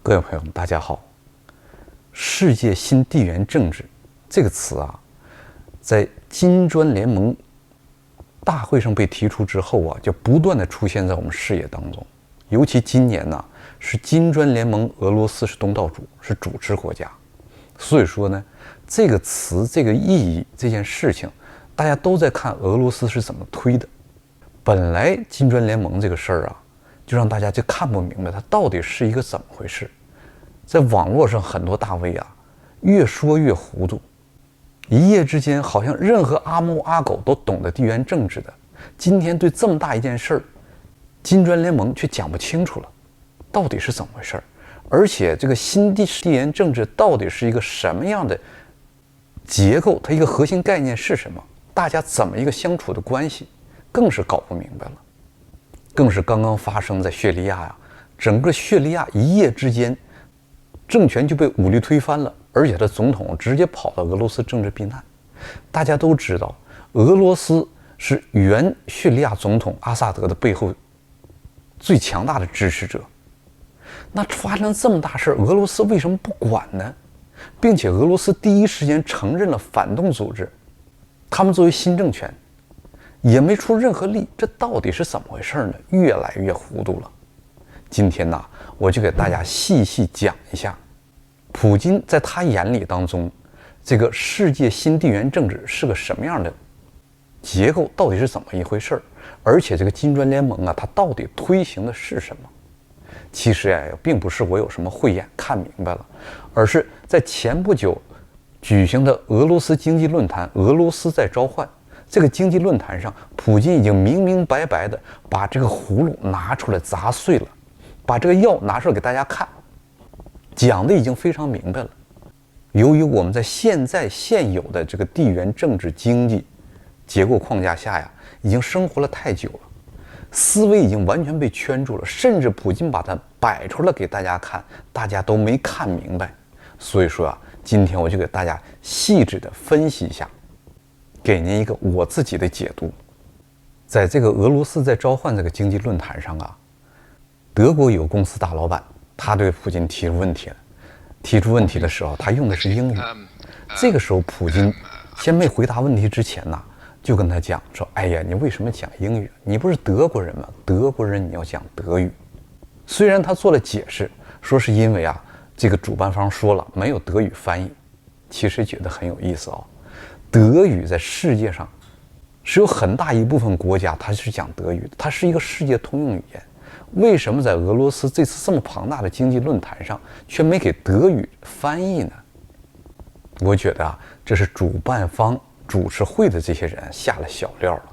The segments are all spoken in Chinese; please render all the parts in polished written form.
各位朋友们，大家好。世界新地缘政治这个词啊，在金砖联盟大会上被提出之后啊，就不断的出现在我们视野当中。尤其今年呢，是金砖联盟，俄罗斯是东道主，是主持国家。所以说呢，这个词、这个意义、这件事情，大家都在看俄罗斯是怎么推的。本来金砖联盟这个事儿啊，就让大家就看不明白它到底是一个怎么回事。在网络上很多大 V 啊，越说越糊涂，一夜之间好像任何阿猫阿狗都懂得地缘政治的，今天对这么大一件事儿，金砖联盟却讲不清楚了，到底是怎么回事儿？而且这个新地缘政治到底是一个什么样的结构？它一个核心概念是什么？大家怎么一个相处的关系，更是搞不明白了。更是刚刚发生在叙利亚呀，整个叙利亚一夜之间，政权就被武力推翻了，而且他总统直接跑到俄罗斯政治避难。大家都知道，俄罗斯是原叙利亚总统阿萨德的背后最强大的支持者。那发生这么大事，俄罗斯为什么不管呢？并且俄罗斯第一时间承认了反动组织，他们作为新政权也没出任何力，这到底是怎么回事呢？越来越糊涂了。今天呢，我就给大家细细讲一下，普京在他眼里当中，这个世界新地缘政治是个什么样的结构，到底是怎么一回事，而且这个金砖联盟啊，它到底推行的是什么？其实呀，并不是我有什么慧眼看明白了，而是在前不久举行的俄罗斯经济论坛，俄罗斯在召唤。这个经济论坛上，普京已经明明白白的把这个葫芦拿出来砸碎了，把这个药拿出来给大家看，讲的已经非常明白了。由于我们在现有的这个地缘政治经济结构框架下呀，已经生活了太久了，思维已经完全被圈住了，甚至普京把它摆出来给大家看，大家都没看明白。所以说啊，今天我就给大家细致的分析一下，给您一个我自己的解读。在这个俄罗斯在召唤这个经济论坛上啊，德国有公司大老板，他对普京提出问题了。提出问题的时候，他用的是英语。这个时候，普京先没回答问题之前呢，就跟他讲说：“哎呀，你为什么讲英语？你不是德国人吗？德国人你要讲德语。”虽然他做了解释，说是因为啊，这个主办方说了没有德语翻译。其实觉得很有意思哦。德语在世界上是有很大一部分国家它是讲德语的，它是一个世界通用语言。为什么在俄罗斯这次这么庞大的经济论坛上却没给德语翻译呢？我觉得啊，这是主办方主持会的这些人下了小料了。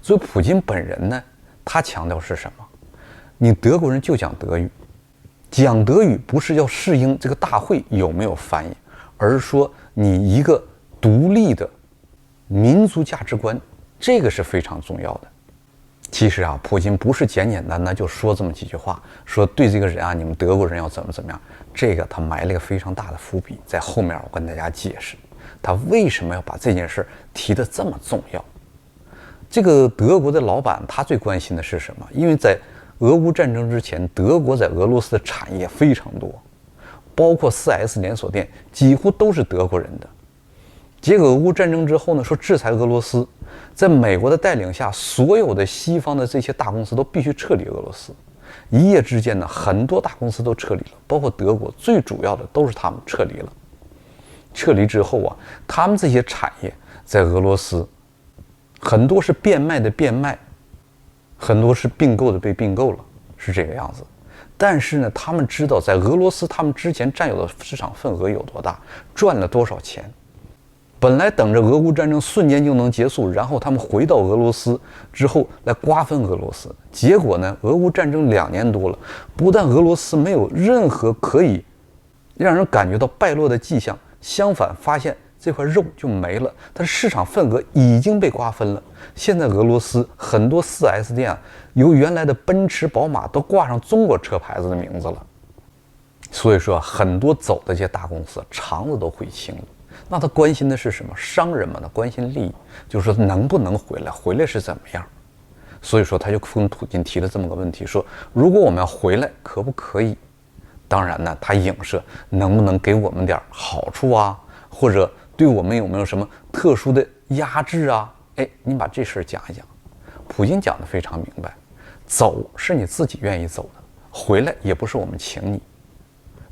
所以普京本人呢，他强调是什么？你德国人就讲德语，讲德语不是要适应这个大会有没有翻译，而是说你一个独立的民族价值观，这个是非常重要的。其实啊，普京不是简简单单就说这么几句话，说对这个人啊，你们德国人要怎么样，这个他埋了一个非常大的伏笔，在后面我跟大家解释，他为什么要把这件事提得这么重要。这个德国的老板他最关心的是什么？因为在俄乌战争之前，德国在俄罗斯的产业非常多，包括 4S 连锁店几乎都是德国人的。结果俄乌战争之后呢，说制裁俄罗斯，在美国的带领下，所有的西方的这些大公司都必须撤离俄罗斯。一夜之间呢，很多大公司都撤离了，包括德国，最主要的都是他们撤离了。撤离之后啊，他们这些产业在俄罗斯很多是变卖的变卖，很多是并购的被并购了，是这个样子。但是呢，他们知道在俄罗斯他们之前占有的市场份额有多大，赚了多少钱。本来等着俄乌战争瞬间就能结束，然后他们回到俄罗斯之后来瓜分俄罗斯。结果呢，俄乌战争2年多了，不但俄罗斯没有任何可以让人感觉到败落的迹象，相反发现这块肉就没了，它的市场份额已经被瓜分了。现在俄罗斯很多 4S 店啊，由原来的奔驰宝马都挂上中国车牌子的名字了。所以说很多走的这些大公司肠子都悔青了。那他关心的是什么？商人嘛，他关心利益，就是说能不能回来，回来是怎么样。所以说他就跟普京提了这么个问题，说如果我们要回来，可不可以？当然呢，它影射能不能给我们点好处啊，或者对我们有没有什么特殊的压制啊？哎，你把这事儿讲一讲。普京讲得非常明白，走是你自己愿意走的，回来也不是我们请你。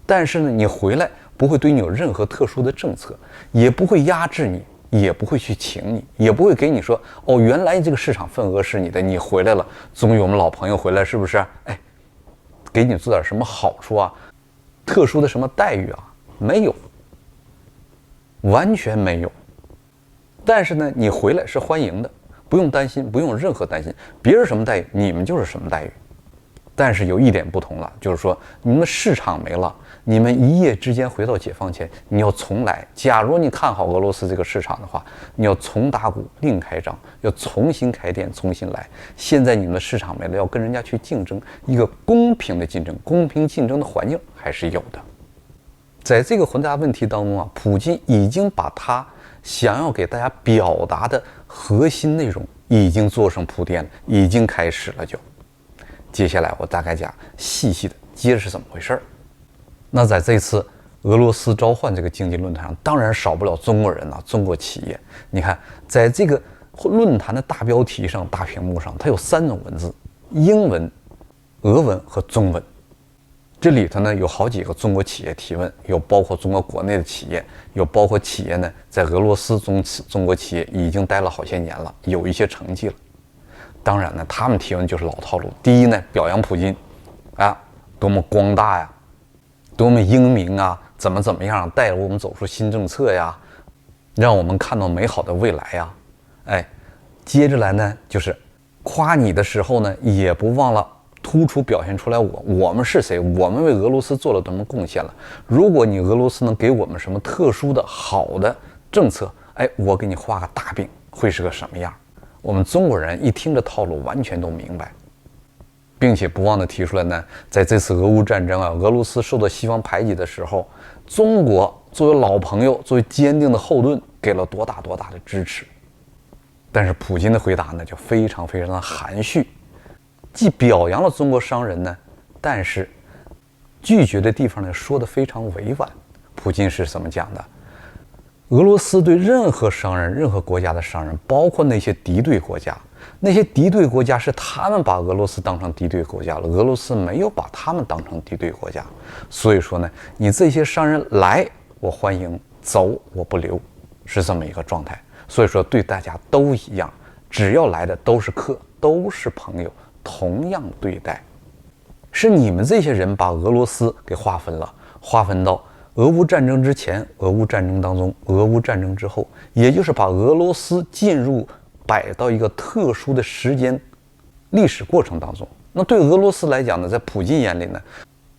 但是呢，你回来不会对你有任何特殊的政策，也不会压制你，也不会去请你，也不会给你说哦，原来这个市场份额是你的，你回来了，总有我们老朋友回来，是不是？哎，给你做点什么好处啊，特殊的什么待遇啊？没有，完全没有。但是呢，你回来是欢迎的，不用担心，不用任何担心，别人什么待遇，你们就是什么待遇。但是有一点不同了，就是说你们的市场没了，你们一夜之间回到解放前，你要重来。假如你看好俄罗斯这个市场的话，你要重打鼓另开张，要重新开店，重新来。现在你们的市场没了，要跟人家去竞争，一个公平的竞争，公平竞争的环境还是有的。在这个混杂问题当中啊，普京已经把他想要给大家表达的核心内容已经做成铺垫了，已经开始了就。接下来我大概讲细细的接着是怎么回事儿。那在这次俄罗斯召唤这个经济论坛上，当然少不了中国人啊，中国企业。你看，在这个论坛的大标题上、大屏幕上，它有3种文字：英文、俄文和中文。这里头呢有好几个中国企业提问，有包括中国国内的企业，有包括企业呢在俄罗斯中国企业已经待了好些年了，有一些成绩了。当然呢，他们提问就是老套路。第一呢，表扬普京，啊，多么光大呀，多么英明啊，怎么样带着我们走出新政策呀，让我们看到美好的未来呀。哎，接着来呢，就是夸你的时候呢，也不忘了突出表现出来我们是谁，我们为俄罗斯做了什么贡献了。如果你俄罗斯能给我们什么特殊的好的政策，哎，我给你画个大饼，会是个什么样？我们中国人一听这套路完全都明白，并且不忘的提出来呢，在这次俄乌战争啊，俄罗斯受到西方排挤的时候，中国作为老朋友，作为坚定的后盾，给了多大的支持。但是普京的回答呢，就非常的含蓄，既表扬了中国商人呢，但是拒绝的地方呢，说得非常委婉。普京是怎么讲的？俄罗斯对任何商人、任何国家的商人，包括那些敌对国家，那些敌对国家是他们把俄罗斯当成敌对国家了，俄罗斯没有把他们当成敌对国家。所以说呢，你这些商人来我欢迎，走我不留，是这么一个状态。所以说对大家都一样，只要来的都是客，都是朋友，同样对待。是你们这些人把俄罗斯给划分了，划分到俄乌战争之前、俄乌战争当中、俄乌战争之后，也就是把俄罗斯摆到一个特殊的时间历史过程当中。那对俄罗斯来讲呢，在普京眼里呢，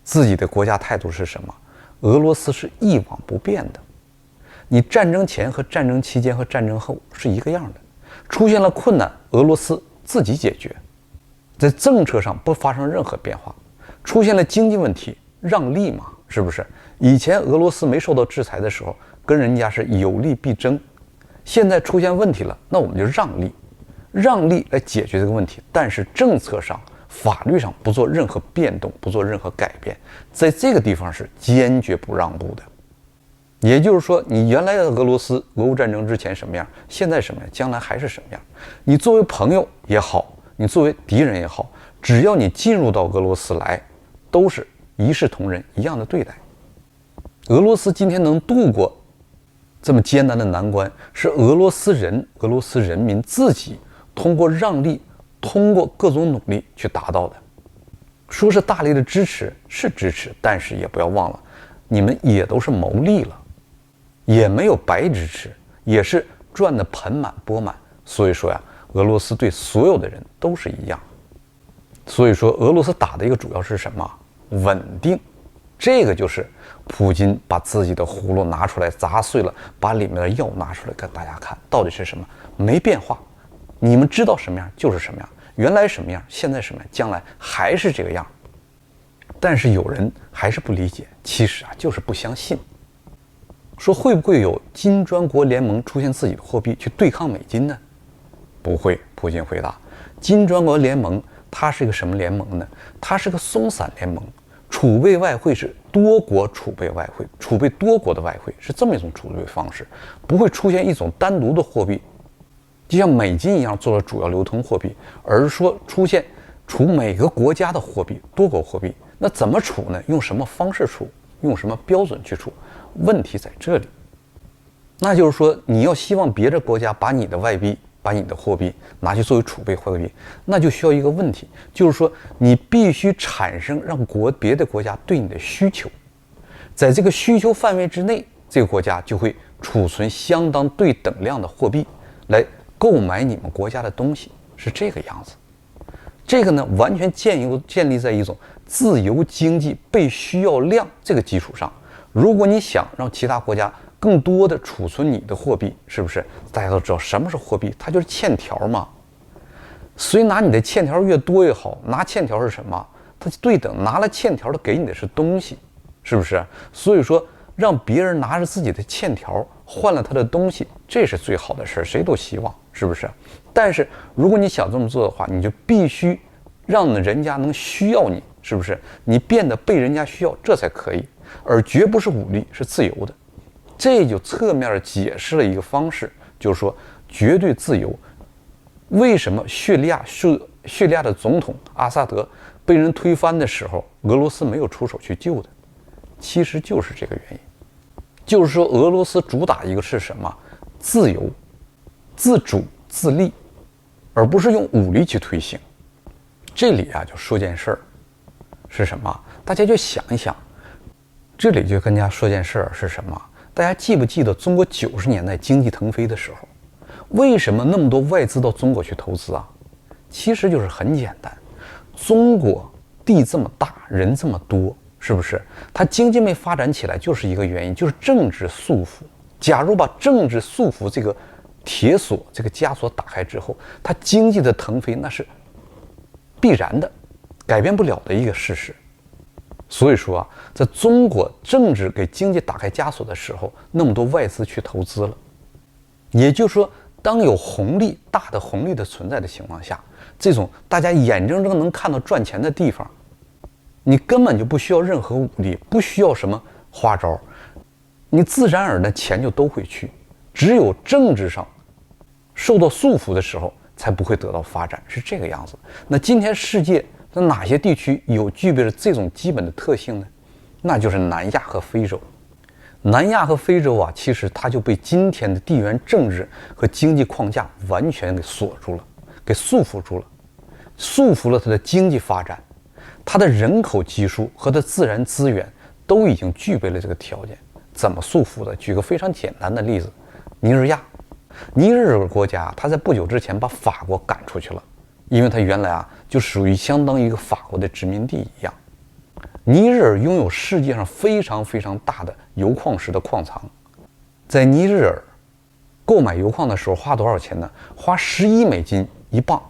自己的国家态度是什么？俄罗斯是一往不变的。你战争前和战争期间和战争后是一个样的，出现了困难，俄罗斯自己解决，在政策上不发生任何变化。出现了经济问题，让利嘛，是不是？以前俄罗斯没受到制裁的时候，跟人家是有利必争，现在出现问题了，那我们就让利来解决这个问题，但是政策上、法律上不做任何变动，不做任何改变，在这个地方是坚决不让步的。也就是说，你原来的俄罗斯俄乌战争之前什么样，现在什么样，将来还是什么样。你作为朋友也好，你作为敌人也好，只要你进入到俄罗斯来，都是一视同仁，一样的对待。俄罗斯今天能度过这么艰难的难关，是俄罗斯人民自己通过让利，通过各种努力去达到的。说是大力的支持，是支持，但是也不要忘了，你们也都是谋利了，也没有白支持，也是赚得盆满钵满。所以说呀，俄罗斯对所有的人都是一样。所以说，俄罗斯打的一个主要是什么？稳定。这个就是普京把自己的葫芦拿出来砸碎了，把里面的药拿出来给大家看，到底是什么？没变化，你们知道什么样就是什么样，原来什么样，现在什么样，将来还是这个样。但是有人还是不理解，其实啊就是不相信。说会不会有金砖国联盟出现自己的货币去对抗美金呢？不会，普京回答。金砖国联盟它是一个什么联盟呢？它是个松散联盟。储备外汇是多国储备外汇，储备多国的外汇，是这么一种储备方式，不会出现一种单独的货币，就像美金一样做了主要流通货币，而是说出现储每个国家的货币，多国货币。那怎么储呢？用什么方式储？用什么标准去储？问题在这里。那就是说，你要希望别的国家把你的外币、把你的货币拿去作为储备货币，那就需要一个问题，就是说你必须产生让别的国家对你的需求，在这个需求范围之内，这个国家就会储存相当对等量的货币来购买你们国家的东西，是这个样子。这个呢，完全建立在一种自由经济被需要量这个基础上。如果你想让其他国家更多的储存你的货币，是不是？大家都知道什么是货币，它就是欠条嘛。所以拿你的欠条越多越好。拿欠条是什么？它对等，拿了欠条的给你的是东西，是不是？所以说，让别人拿着自己的欠条换了他的东西，这是最好的事，谁都希望，是不是？但是如果你想这么做的话，你就必须让人家能需要你，是不是？你变得被人家需要，这才可以，而绝不是武力，是自由的。这就侧面解释了一个方式，就是说绝对自由。为什么叙利亚的总统阿萨德被人推翻的时候，俄罗斯没有出手去救的？其实就是这个原因。就是说，俄罗斯主打一个是什么？自由、自主、自立，而不是用武力去推行。这里啊，就说件事儿，是什么？大家就想一想，这里就跟大家说件事儿是什么？大家记不记得中国90年代经济腾飞的时候，为什么那么多外资到中国去投资啊？其实就是很简单，中国地这么大，人这么多，是不是？它经济没发展起来，就是一个原因，就是政治束缚。假如把政治束缚这个铁锁、这个枷锁打开之后，它经济的腾飞那是必然的，改变不了的一个事实。所以说啊，在中国政治给经济打开枷锁的时候，那么多外资去投资了。也就是说，当有红利、大的红利的存在的情况下，这种大家眼睁睁能看到赚钱的地方，你根本就不需要任何武力，不需要什么花招，你自然而然钱就都会去。只有政治上受到束缚的时候，才不会得到发展，是这个样子。那今天世界的哪些地区具备了这种基本的特性呢？那就是南亚和非洲。南亚和非洲啊，其实它就被今天的地缘政治和经济框架完全给锁住了，给束缚住了，束缚了它的经济发展，它的人口基数和它自然资源都已经具备了这个条件。怎么束缚的？举个非常简单的例子，尼日尔国家，它在不久之前把法国赶出去了，因为它原来啊就属于相当于一个法国的殖民地一样。尼日尔拥有世界上非常非常大的油矿石的矿藏，在尼日尔购买油矿的时候花多少钱呢？花$11一磅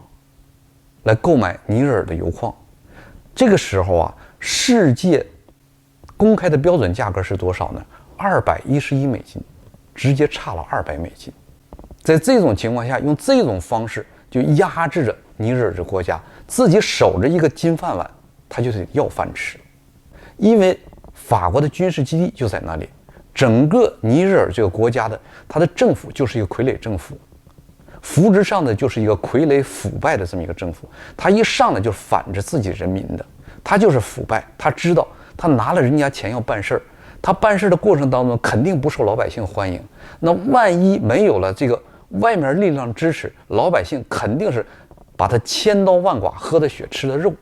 来购买尼日尔的油矿。这个时候啊，世界公开的标准价格是多少呢？$211，直接差了$200。在这种情况下，用这种方式就压制着尼日尔这国家，自己守着一个金饭碗，他就得要饭吃。因为法国的军事基地就在那里，整个尼日尔这个国家的它的政府就是一个傀儡政府，扶植上的就是一个傀儡腐败的这么一个政府，他一上来就反着自己人民的，他就是腐败，他知道他拿了人家钱要办事儿，他办事的过程当中肯定不受老百姓欢迎，那万一没有了这个外面力量支持，老百姓肯定是把他千刀万剐，喝的血吃的肉，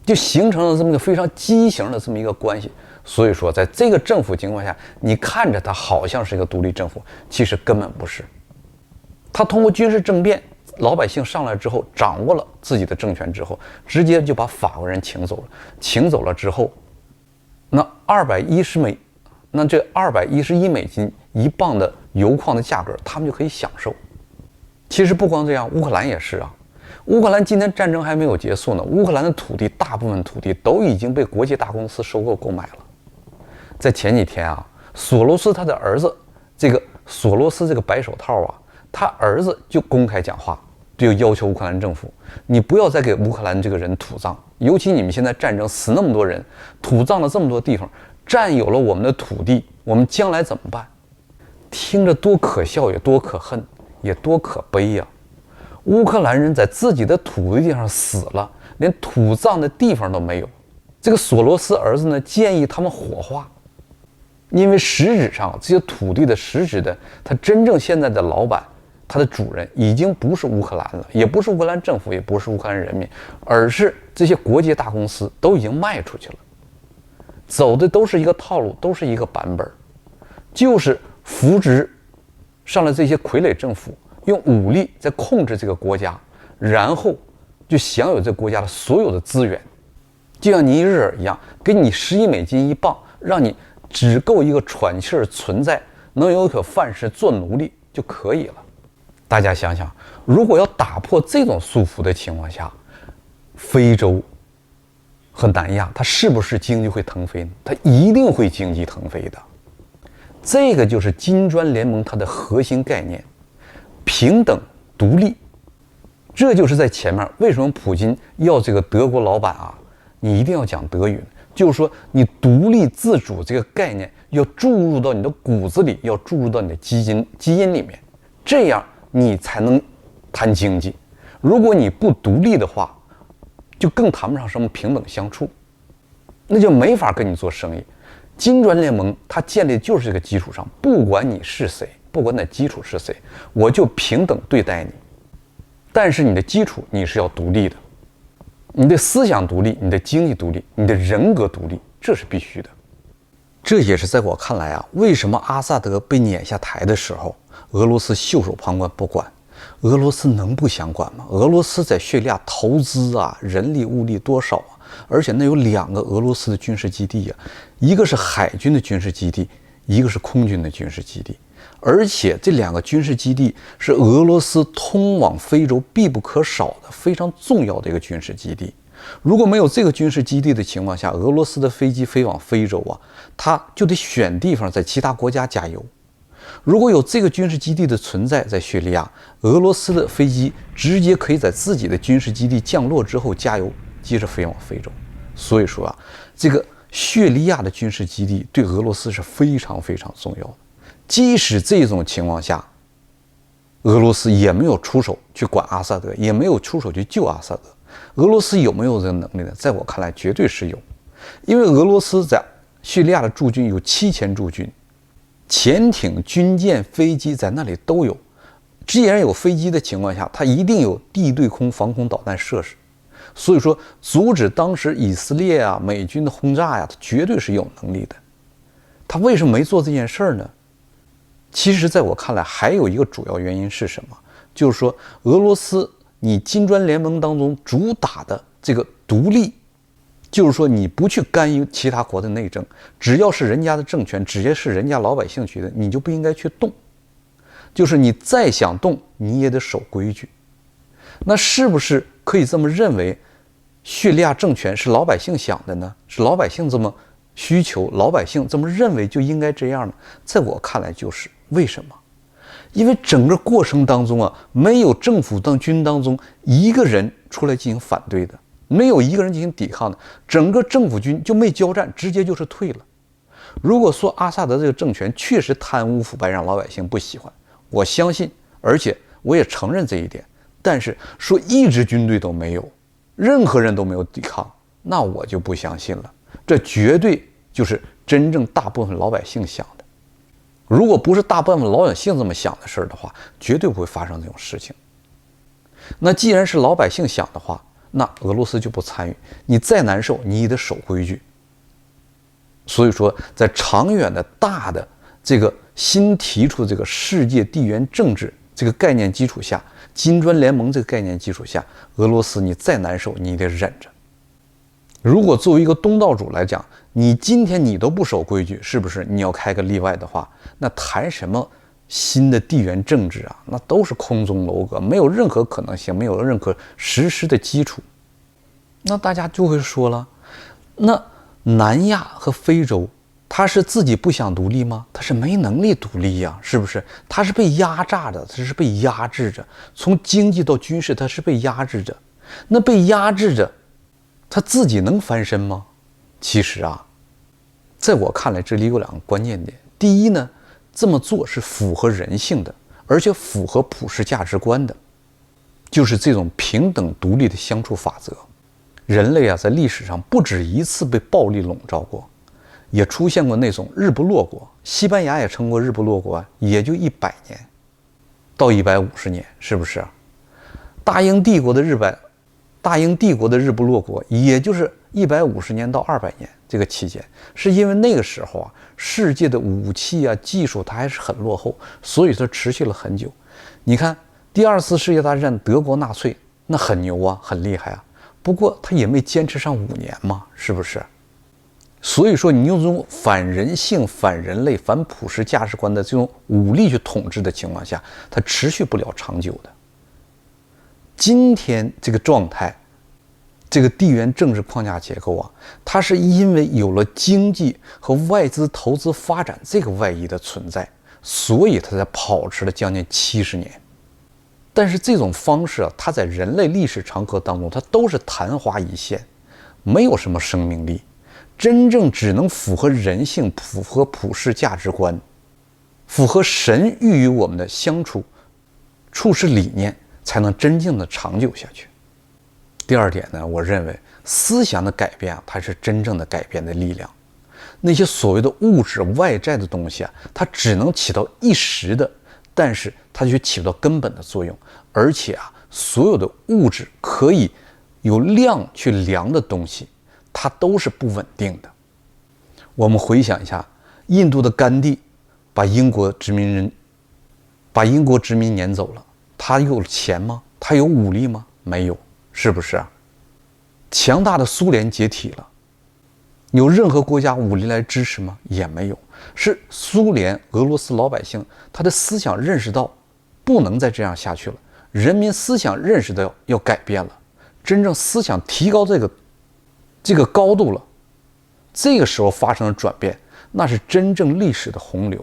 就形成了这么一个非常畸形的这么一个关系。所以说在这个政府情况下，你看着它好像是一个独立政府，其实根本不是。他通过军事政变，老百姓上来之后掌握了自己的政权之后，直接就把法国人请走了。请走了之后，那这$211一磅的油矿的价格，他们就可以享受。其实不光这样，乌克兰也是啊。乌克兰今天战争还没有结束呢，乌克兰的土地大部分土地都已经被国际大公司收购购买了。在前几天啊，索罗斯他的儿子，索罗斯这个白手套啊，他儿子就公开讲话，就要求乌克兰政府，你不要再给乌克兰这个人土葬，尤其你们现在战争死那么多人，土葬了这么多地方，占有了我们的土地，我们将来怎么办？听着多可笑，也多可恨，也多可悲呀！乌克兰人在自己的土地上死了，连土葬的地方都没有。这个索罗斯儿子呢，建议他们火化，因为实质上这些土地的实质的，他真正现在的老板，他的主人已经不是乌克兰了，也不是乌克兰政府，也不是乌克兰人民，而是这些国际大公司都已经卖出去了，走的都是一个套路，都是一个版本，就是扶植上了这些傀儡政府，用武力在控制这个国家，然后就享有这个国家的所有的资源，就像尼日尔一样，给你$11一磅，让你只够一个喘气儿存在，能有一口饭吃，做奴隶就可以了。大家想想，如果要打破这种束缚的情况下，非洲和南亚它是不是经济会腾飞呢？它一定会经济腾飞的。这个就是金砖联盟它的核心概念，平等独立。这就是在前面为什么普京要这个德国老板啊，你一定要讲德语，就是说你独立自主这个概念要注入到你的骨子里，要注入到你的基因里面，这样你才能谈经济。如果你不独立的话，就更谈不上什么平等相处，那就没法跟你做生意。金砖联盟它建立就是这个基础上，不管你是谁，不管你的基础是谁，我就平等对待你。但是你的基础你是要独立的，你的思想独立，你的经济独立，你的人格独立，这是必须的。这也是在我看来啊，为什么阿萨德被撵下台的时候，俄罗斯袖手旁观不管？俄罗斯能不想管吗？俄罗斯在叙利亚投资啊，人力物力多少啊？而且那有2个俄罗斯的军事基地啊，一个是海军的军事基地，一个是空军的军事基地。而且这2个军事基地是俄罗斯通往非洲必不可少的非常重要的一个军事基地。如果没有这个军事基地的情况下，俄罗斯的飞机飞往非洲啊，它就得选地方在其他国家加油。如果有这个军事基地的存在在叙利亚，俄罗斯的飞机直接可以在自己的军事基地降落之后加油，接着飞往非洲。所以说啊，这个叙利亚的军事基地对俄罗斯是非常非常重要的。即使这种情况下，俄罗斯也没有出手去管阿萨德，也没有出手去救阿萨德。俄罗斯有没有这个能力呢？在我看来，绝对是有，因为俄罗斯在叙利亚的驻军有7000驻军，潜艇、军舰、飞机在那里都有。既然有飞机的情况下，它一定有地对空防空导弹设施。所以说，阻止当时以色列啊、美军的轰炸呀，它绝对是有能力的。他为什么没做这件事儿呢？其实在我看来，还有一个主要原因是什么？就是说，俄罗斯你金砖联盟当中主打的这个独立，就是说你不去干预其他国的内政，只要是人家的政权，只要是人家老百姓决定，你就不应该去动。就是你再想动，你也得守规矩。那是不是可以这么认为，叙利亚政权是老百姓想的呢？是老百姓这么需求，老百姓这么认为就应该这样呢？在我看来就是。为什么？因为整个过程当中啊，没有政府军当中一个人出来进行反对的，没有一个人进行抵抗的，整个政府军就没交战，直接就是退了。如果说阿萨德这个政权确实贪污腐败，让老百姓不喜欢，我相信，而且我也承认这一点。但是说一支军队都没有，任何人都没有抵抗，那我就不相信了。这绝对就是真正大部分老百姓想的。如果不是大部分老百姓这么想的事儿的话，绝对不会发生这种事情。那既然是老百姓想的话，那俄罗斯就不参与。你再难受，你也得守规矩。所以说，在长远的大的这个新提出这个世界地缘政治这个概念基础下，金砖联盟这个概念基础下，俄罗斯你再难受，你得忍着。如果作为一个东道主来讲，你今天你都不守规矩，是不是你要开个例外的话，那谈什么新的地缘政治啊，那都是空中楼阁，没有任何可能性，没有任何实施的基础。那大家就会说了，那南亚和非洲它他是自己不想独立吗？他是没能力独立呀，是不是？他是被压榨的，他是被压制着，从经济到军事，他是被压制着。那被压制着，他自己能翻身吗？其实啊，在我看来，这里有两个关键点。第一呢，这么做是符合人性的，而且符合普世价值观的，就是这种平等独立的相处法则。人类啊，在历史上不止一次被暴力笼罩过，也出现过那种日不落国。西班牙也称过日不落国，也就100年到150年，是不是？大英帝国的日不落国，也就是150年到200年这个期间，是因为那个时候啊，世界的武器啊、技术它还是很落后，所以它持续了很久。你看，第2次世界大战，德国纳粹那很牛啊，很厉害啊，不过他也没坚持上5年嘛，是不是？所以说，你用这种反人性、反人类、反普世价值观的这种武力去统治的情况下，它持续不了长久的。今天这个状态，这个地缘政治框架结构啊，它是因为有了经济和外资投资发展这个外衣的存在，所以它才保持了将近70年。但是这种方式啊，它在人类历史长河当中，它都是昙花一现，没有什么生命力。真正只能符合人性、符合普世价值观、符合神寓予我们的相处处事理念，才能真正的长久下去。第2点呢，我认为思想的改变啊，它是真正的改变的力量。那些所谓的物质外在的东西啊，它只能起到一时的，但是它却起不到根本的作用。而且啊，所有的物质可以有量去量的东西，它都是不稳定的。我们回想一下，印度的甘地把英国殖民撵走了，他有钱吗？他有武力吗？没有，是不是啊？强大的苏联解体了，有任何国家武力来支持吗？也没有。是苏联、俄罗斯老百姓他的思想认识到不能再这样下去了，人民思想认识到要改变了，真正思想提高这个高度了，这个时候发生了转变，那是真正历史的洪流，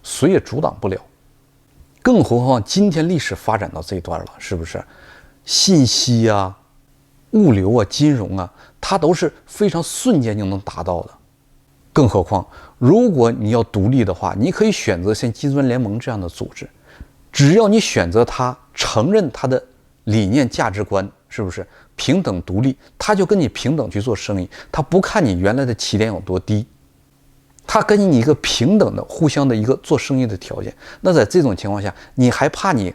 谁也阻挡不了。更何况今天历史发展到这一段了，是不是？信息啊、物流啊、金融啊，它都是非常瞬间就能达到的。更何况，如果你要独立的话，你可以选择像金砖联盟这样的组织，只要你选择它，承认它的理念价值观，是不是平等独立，他就跟你平等去做生意，他不看你原来的起点有多低，他跟你一个平等的互相的一个做生意的条件。那在这种情况下，你还怕你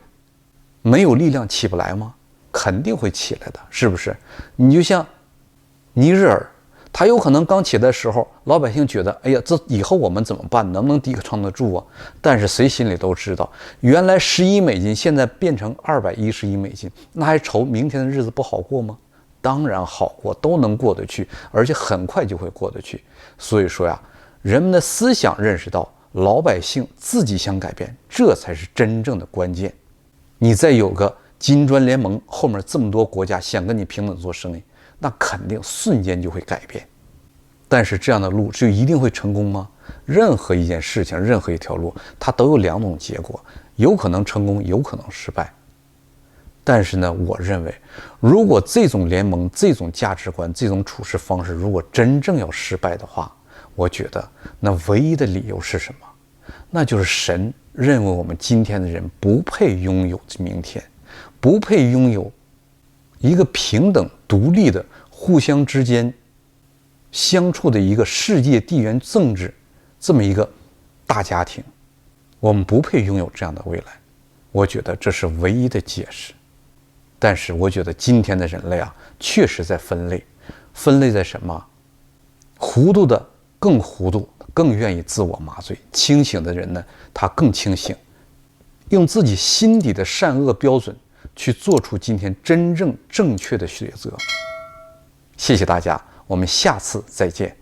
没有力量起不来吗？肯定会起来的，是不是？你就像尼日尔，他有可能刚起来的时候，老百姓觉得，哎呀，这以后我们怎么办？能不能抵抗得住啊？但是谁心里都知道，原来$11，现在变成$211，那还愁明天的日子不好过吗？当然好过，都能过得去，而且很快就会过得去。所以说呀，人们的思想认识到，老百姓自己想改变，这才是真正的关键。你再有个金砖联盟，后面这么多国家想跟你平等做生意，那肯定瞬间就会改变。但是这样的路就一定会成功吗？任何一件事情，任何一条路，它都有2种结果，有可能成功，有可能失败。但是呢，我认为，如果这种联盟、这种价值观、这种处事方式，如果真正要失败的话，我觉得那唯一的理由是什么？那就是神认为我们今天的人不配拥有明天，不配拥有一个平等独立的互相之间相处的一个世界地缘政治这么一个大家庭，我们不配拥有这样的未来。我觉得这是唯一的解释。但是我觉得今天的人类啊，确实在分类。分类在什么？糊涂的更糊涂，更愿意自我麻醉；清醒的人呢，他更清醒，用自己心底的善恶标准去做出今天真正正确的抉择。谢谢大家，我们下次再见。